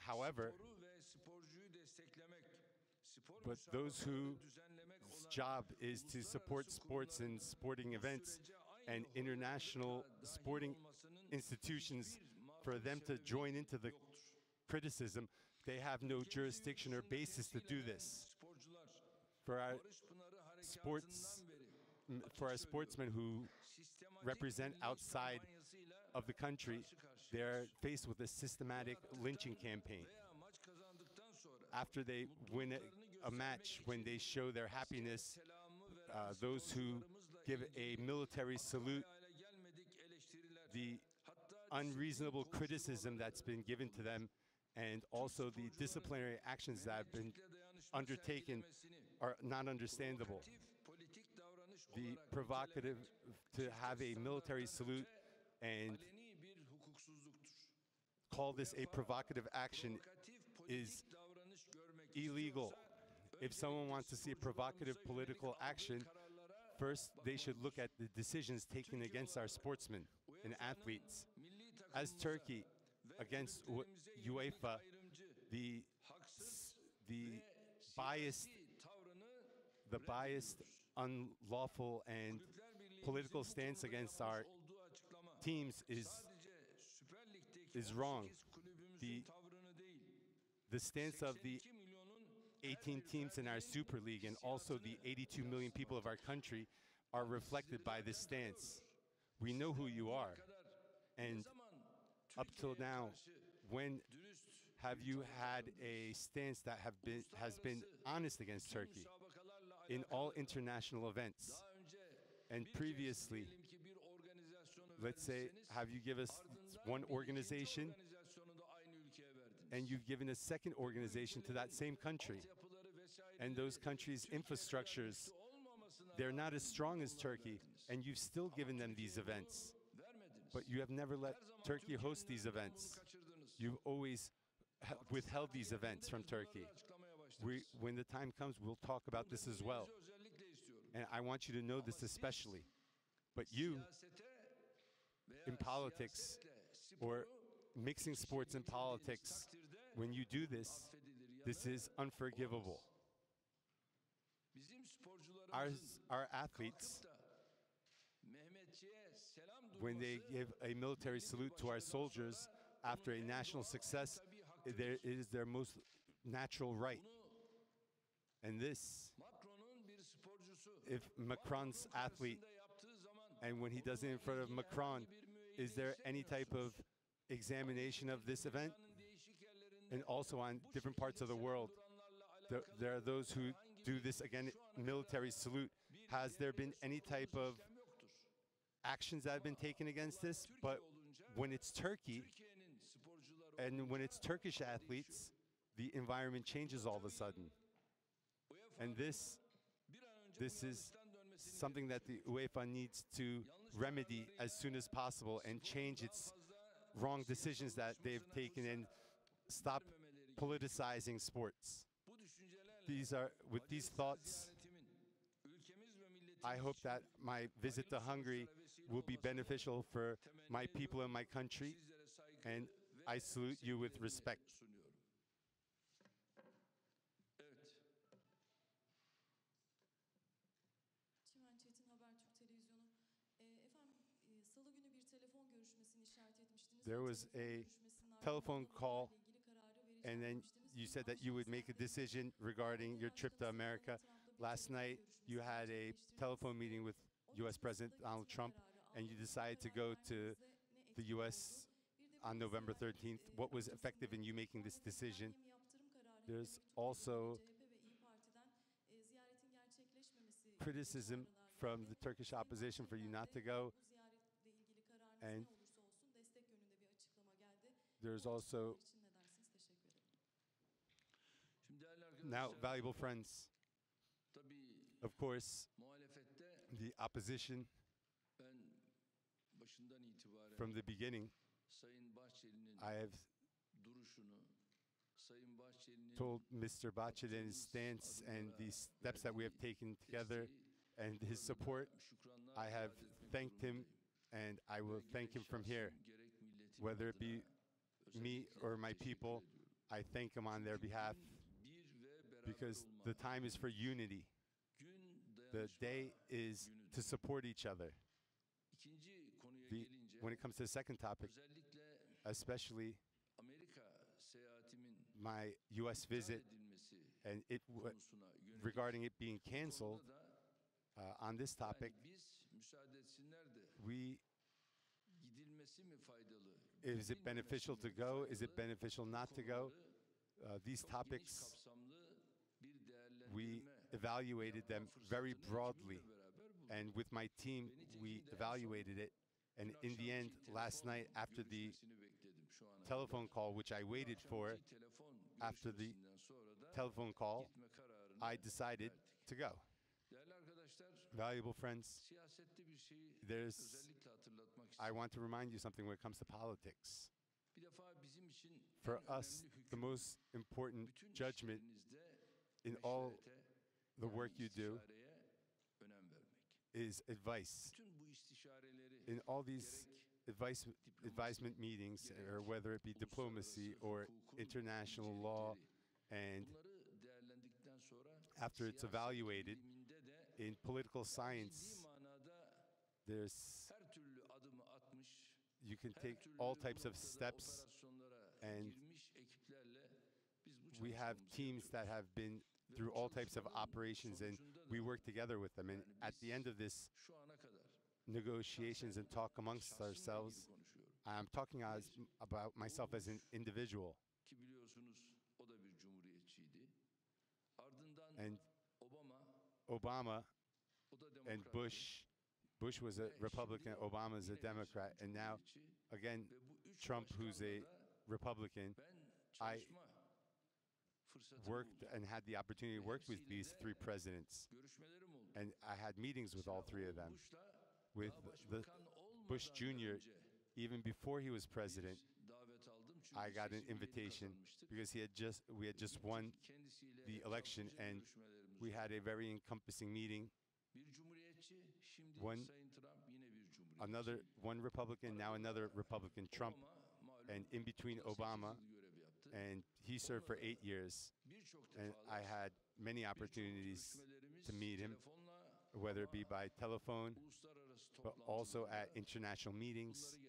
However, but those whose job is to support sports and sporting events and international sporting institutions, for them to join into the criticism, they have no jurisdiction or basis to do this. For our sportsmen who represent outside of the country, they're faced with a systematic lynching campaign. After they win a match, when they show their happiness, those who give a military salute, the unreasonable criticism that's been given to them, and also the disciplinary actions that have been undertaken are not understandable. The provocative, to have a military salute and call this a provocative action is illegal. If someone wants to see a provocative political action, first they should look at the decisions taken against our sportsmen and athletes. As Turkey, against UEFA, the biased, unlawful, and political stance against our teams is wrong. The stance of the 18 teams in our Super League and also the 82 million people of our country are reflected by this stance. We know who you are, and up till now, when have you had a stance that has been honest against Turkey in all international events? And previously, let's say, have you given us one organization and you've given a second organization to that same country? And those countries' infrastructures, they're not as strong as Turkey, and you've still given them these events. But you have never let Turkey host these events. You've always withheld these events from Turkey. When the time comes, we'll talk about this as well. And I want you to know this especially. But you, in politics, or mixing sports and politics, when you do this, this is unforgivable. Our athletes, when they give a military salute to our soldiers after a national success, it is their most natural right. And this, if Macron's athlete, and when he does it in front of Macron, is there any type of examination of this event? And also on different parts of the world, there are those who do this, again, military salute. Has there been any type of actions that have been taken against this? But when it's Turkey, and when it's Turkish athletes, the environment changes all of a sudden. And this is something that the UEFA needs to remedy as soon as possible and change its wrong decisions that they've taken and stop politicizing sports. With these thoughts, I hope that my visit to Hungary will be beneficial for my people and my country, and I salute you with respect. There was a telephone call, and then you said that you would make a decision regarding your trip to America. Last night, you had a telephone meeting with U.S. President Donald Trump, and you decided to go to the U.S. on November 13th. What was effective in you making this decision? There's also criticism from the Turkish opposition for you not to go, and there's also, now, valuable friends, of course, the opposition from the beginning, I have told Mr. Bahçeli's his stance and the steps that we have taken together and his support. I have thanked him, and I will thank him from here, whether it be me or my people. I thank him on their behalf because the time is for unity. The day is to support each other. When it comes to the second topic, especially my U.S. visit and regarding it being canceled, on this topic, is it beneficial to go? Is it beneficial not to go? These topics, we evaluated them very broadly. And with my team, we evaluated it. And in the end, last night, after the telephone call, which I waited for, after the telephone call, I decided to go. Valuable friends, I want to remind you something when it comes to politics. For us, the most important judgment in all the work you do is advice. In all these advisement meetings, or whether it be diplomacy or international law, and after it's evaluated, in political science, you can take all types of steps, and we have teams that have been through all types of operations, and we work together with them. And at the end of this negotiations and talk amongst ourselves, I'm talking about myself as an individual. And Obama and Bush was a Republican, Obama is a Democrat, and now, again, Trump, who's a Republican. I worked and had the opportunity to work with these three presidents, and I had meetings with all three of them. With the Bush Jr., even before he was president, I got an invitation because we had just won the election, and we had a very encompassing meeting. One Republican, now another Republican, Trump, and in between Obama, and he served for 8 years, and I had many opportunities to meet him, whether it be by telephone, but also at international meetings,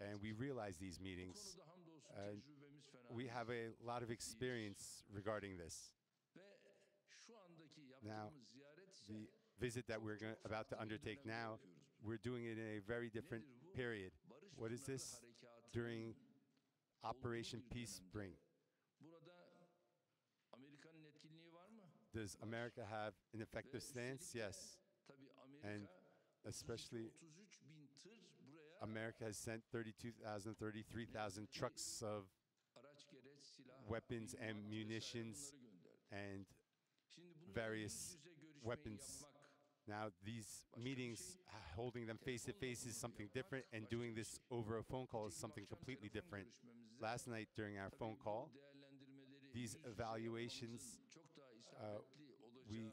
and we realized these meetings, and we have a lot of experience regarding this. Now, the visit that we're about to undertake now, we're doing it in a very different period. What is this? During Operation Peace Spring. Does America have an effective stance? Yes. And especially, America has sent 33,000 trucks of weapons and munitions and various weapons. Now, these meetings, holding them face to face is something different, and doing this over a phone call is something completely different. Last night during our phone call, these evaluations, we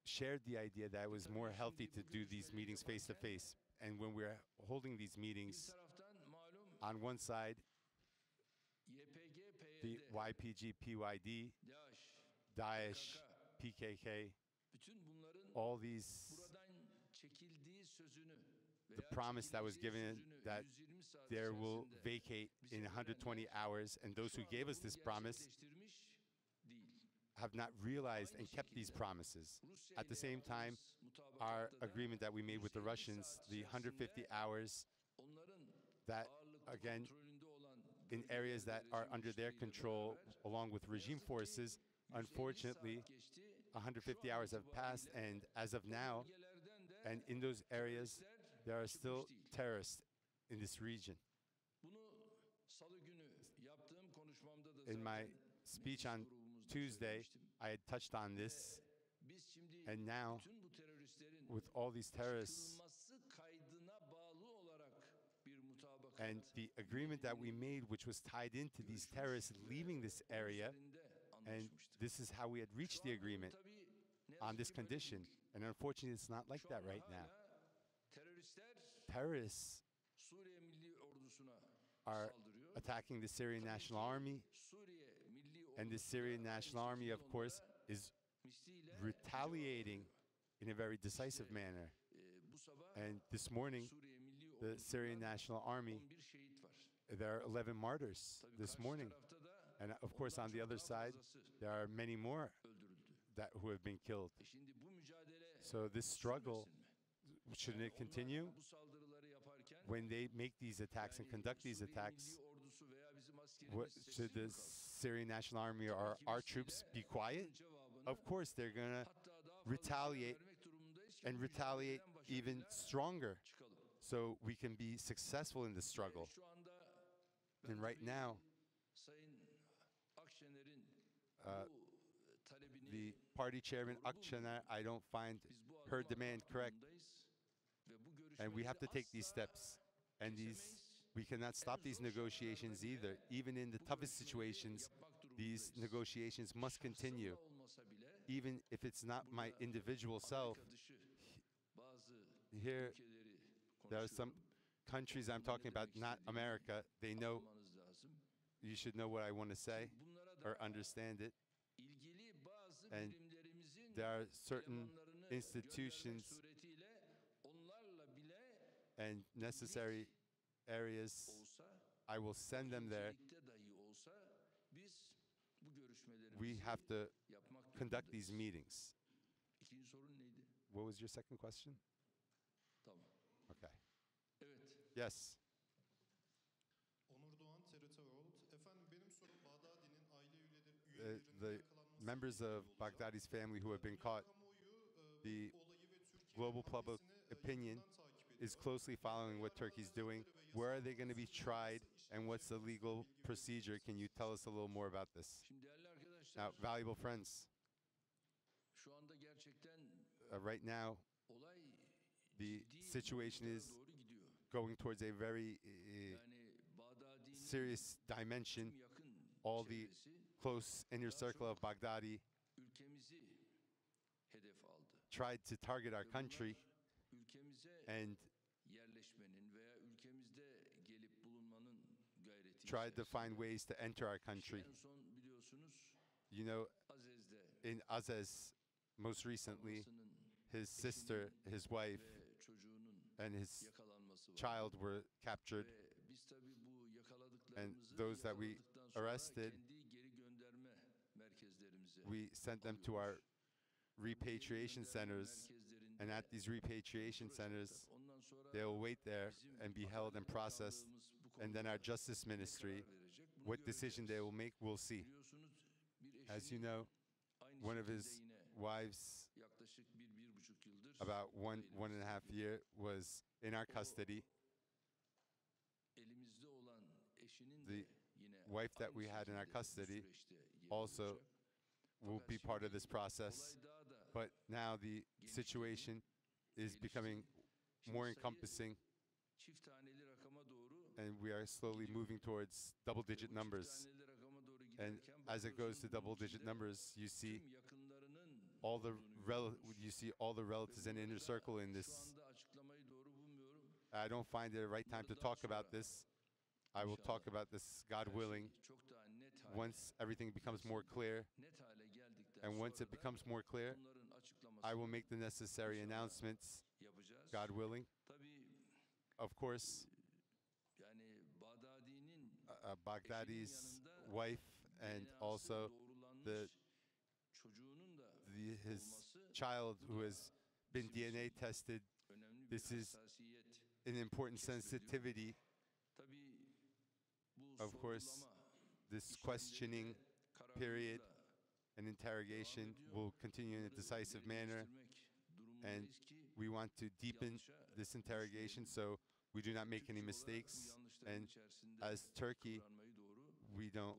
shared the idea that it was more healthy to do these meetings face to face. And when we're holding these meetings, on one side, the YPG, PYD, Daesh, PKK, all these, the promise that was given that they will vacate in 120 hours, and those who gave us this promise have not realized and kept these promises. At the same time, our agreement that we made with the Russians, the 150 hours, that, again, in areas that are under their control, along with regime forces, unfortunately, 150 hours have passed, and as of now, and in those areas, there are still terrorists in this region. In my speech on Tuesday, I had touched on this, and now, with all these terrorists, and the agreement that we made, which was tied into these terrorists leaving this area, and this is how we had reached the agreement on this condition. And unfortunately, it's not like that right now. Terrorists are attacking the Syrian National Army. And the Syrian National Army, of course, is retaliating in a very decisive manner. And this morning, the Syrian National Army, there are 11 martyrs this morning. And of course, on the other side, there are many more who have been killed. So this struggle, shouldn't it continue? When they make these attacks and conduct these attacks, should the Syrian National Army or our troops be quiet? Of course, they're going to retaliate and retaliate even stronger so we can be successful in the struggle. And right now, the party chairman, Akşener, I don't find her demand correct. And we have to take these steps. And we cannot stop these negotiations either. Even in the toughest situations, these negotiations must continue. Even if it's not my individual self. Here, there are some countries I'm talking about, not America. They know, you should know what I want to say or understand it. And there are certain institutions and necessary areas, I will send them there. We have to conduct these meetings. What was your second question? Okay. Yes. The members of Baghdadi's family who have been caught, the global public opinion is closely following what Turkey's doing. Where are they going to be tried, and what's the legal procedure? Can you tell us a little more about this? Now, valuable friends, right now, the situation is going towards a very serious dimension. All the close inner circle of Baghdadi tried to target our country and tried to find ways to enter our country. You know, in Azez, most recently, his sister, his wife, and his child were captured. And those that we arrested, we sent them to our repatriation centers. And at these repatriation centers, they will wait there and be held and processed. And then our justice ministry, what decision they will make, we'll see. As you know, one of his wives, about one and a half year, was in our custody. The wife that we had in our custody also will be part of this process. But now the situation is becoming more encompassing, and we are slowly moving towards double-digit numbers. And as it goes to double-digit numbers, you see all the relatives and inner circle in this. I don't find it the right time to talk about this. I will talk about this, God willing, once everything becomes more clear. And once it becomes more clear, I will make the necessary announcements, God willing. Of course, Baghdadi's wife and also his child who has been DNA tested, this is an important sensitivity. Of course, this questioning period and interrogation will continue in a decisive manner, and we want to deepen this interrogation so we do not make any mistakes, and as Turkey, we don't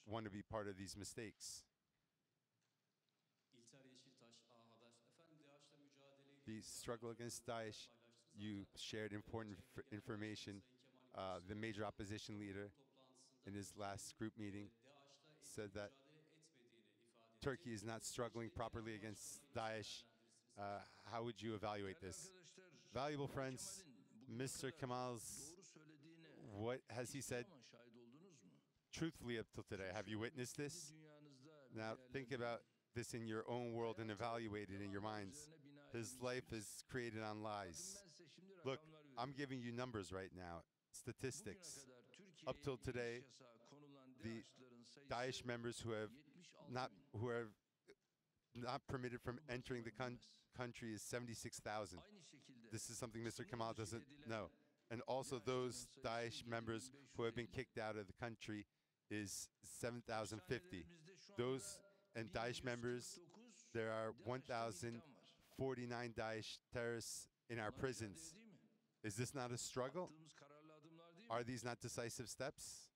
want to be part of these mistakes. The struggle against Daesh, you shared important information. The major opposition leader in his last group meeting said that Turkey is not struggling properly against Daesh. How would you evaluate this? Valuable friends, Mr. Kemal's, what has he said? truthfully up till today. Have you witnessed this? Now think about this in your own world and evaluate it in your minds. His life is created on lies. Look, I'm giving you numbers right now, statistics. Up till today, the Daesh members who are not permitted from entering the country is 76,000. This is something Mr. Kemal doesn't know. And also those Daesh members who have been kicked out of the country is 7,050. Those and Daesh members, there are 1,049 Daesh terrorists in our prisons. Is this not a struggle? Are these not decisive steps?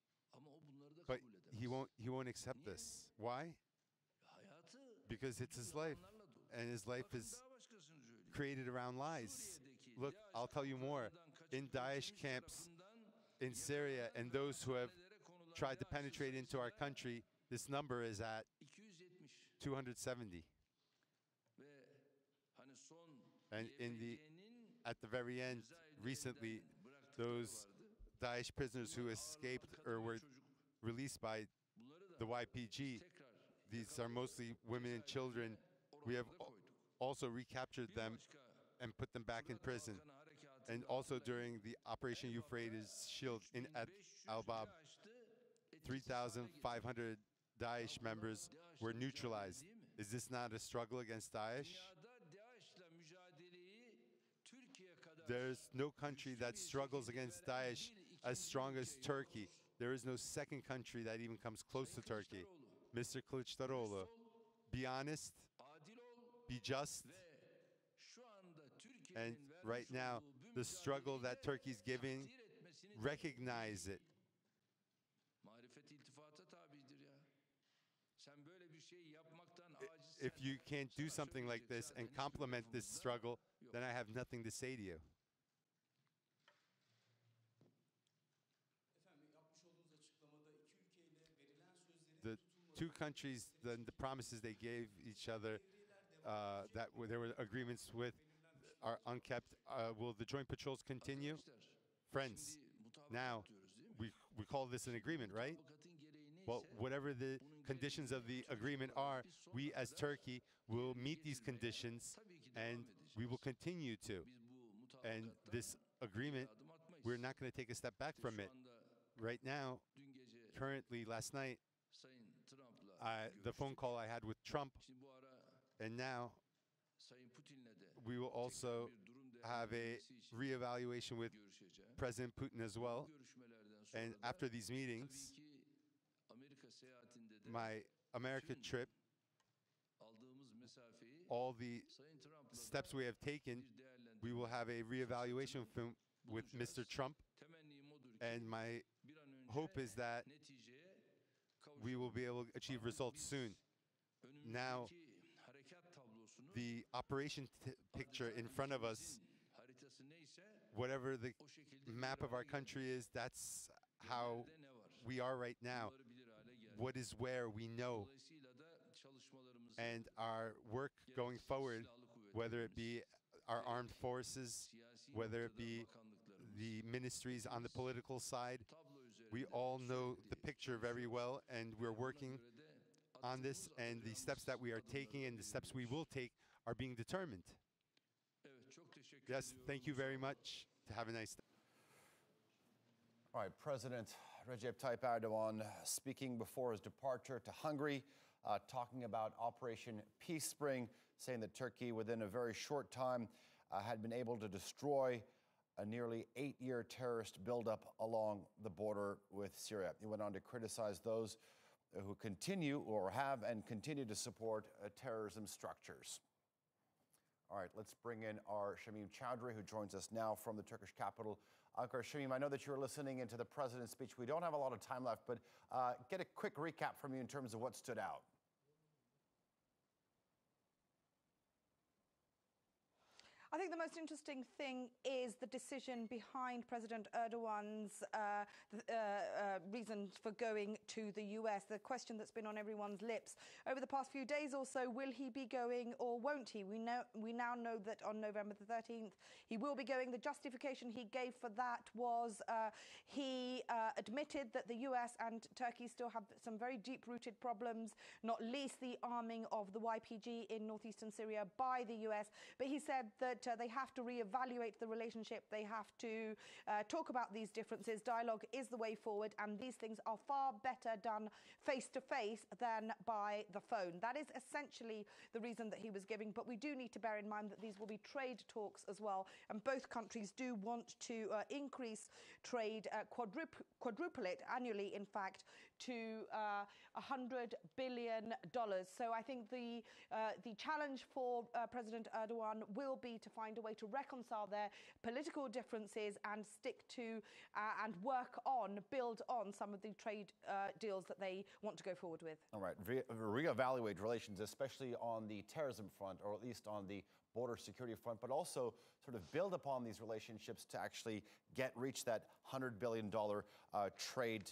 But he won't accept this. Why? Because it's his life, and his life is created around lies. Look, I'll tell you more. In Daesh camps in Syria and those who have tried to penetrate into our country, this number is at 270. And at the very end, recently, those Daesh prisoners who escaped or were released by the YPG, these are mostly women and children. We have also recaptured them and put them back in prison. And also during the Operation Euphrates Shield at Al-Bab, 3,500 Daesh members were neutralized. Is this not a struggle against Daesh? There's no country that struggles against Daesh as strong as Turkey. There is no second country that even comes close to Turkey. Mr. Kılıçdaroğlu, be honest, be just, and right now, the struggle that Turkey's giving, recognize it. If you can't do something like this and complement this struggle, then I have nothing to say to you. The two countries, the promises they gave each other, there were agreements with, are unkept. Will the joint patrols continue? Friends, now we call this an agreement, right? Well, whatever the conditions of the agreement are, we as Turkey will meet these conditions and we will continue to. And this agreement, we're not going to take a step back from it. Right now, currently, last night, the phone call I had with Trump, and now we will also have a reevaluation with President Putin as well. And after these meetings, my America trip, all the steps we have taken, we will have a reevaluation with Mr. Trump. And my hope is that we will be able to achieve results soon. Now, the operation picture in front of us, whatever the map of our country is, that's how we are right now. What is where we know. And our work going forward, whether it be our armed forces, whether it be the ministries on the political side, we all know the picture very well, and we're working on this, and the steps that we are taking and the steps we will take are being determined. Yes, thank you very much. Have a nice day. All right, President Recep Tayyip Erdoğan speaking before his departure to Hungary, talking about Operation Peace Spring, saying that Turkey, within a very short time, had been able to destroy a nearly 8-year terrorist buildup along the border with Syria. He went on to criticize those who continue or have and continue to support terrorism structures. All right, let's bring in our Shamim Chowdhury, who joins us now from the Turkish capital, Ankara. Shamim, I know that you were listening into the president's speech. We don't have a lot of time left, but get a quick recap from you in terms of what stood out. I think the most interesting thing is the decision behind President Erdogan's reason for going to the US. The question that's been on everyone's lips over the past few days or so, will he be going or won't he? We now know that on November the 13th, he will be going. The justification he gave for that was he admitted that the US and Turkey still have some very deep-rooted problems, not least the arming of the YPG in northeastern Syria by the US. But he said that they have to reevaluate the relationship. They have to talk about these differences. Dialogue is the way forward, and these things are far better done face-to-face than by the phone. That is essentially the reason that he was giving. But we do need to bear in mind that these will be trade talks as well, and both countries do want to increase trade, quadruple it annually, in fact, to $100 billion. So I think the challenge for President Erdogan will be to find a way to reconcile their political differences and stick to and build on some of the trade deals that they want to go forward with. All right, reevaluate relations, especially on the terrorism front, or at least on the border security front, but also sort of build upon these relationships to actually reach that $100 billion trade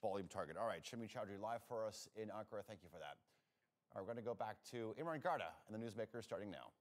volume target. All right, Shamin Chowdhury live for us in Ankara. Thank you for that. All right, we're going to go back to Imran Garda and the Newsmaker starting now.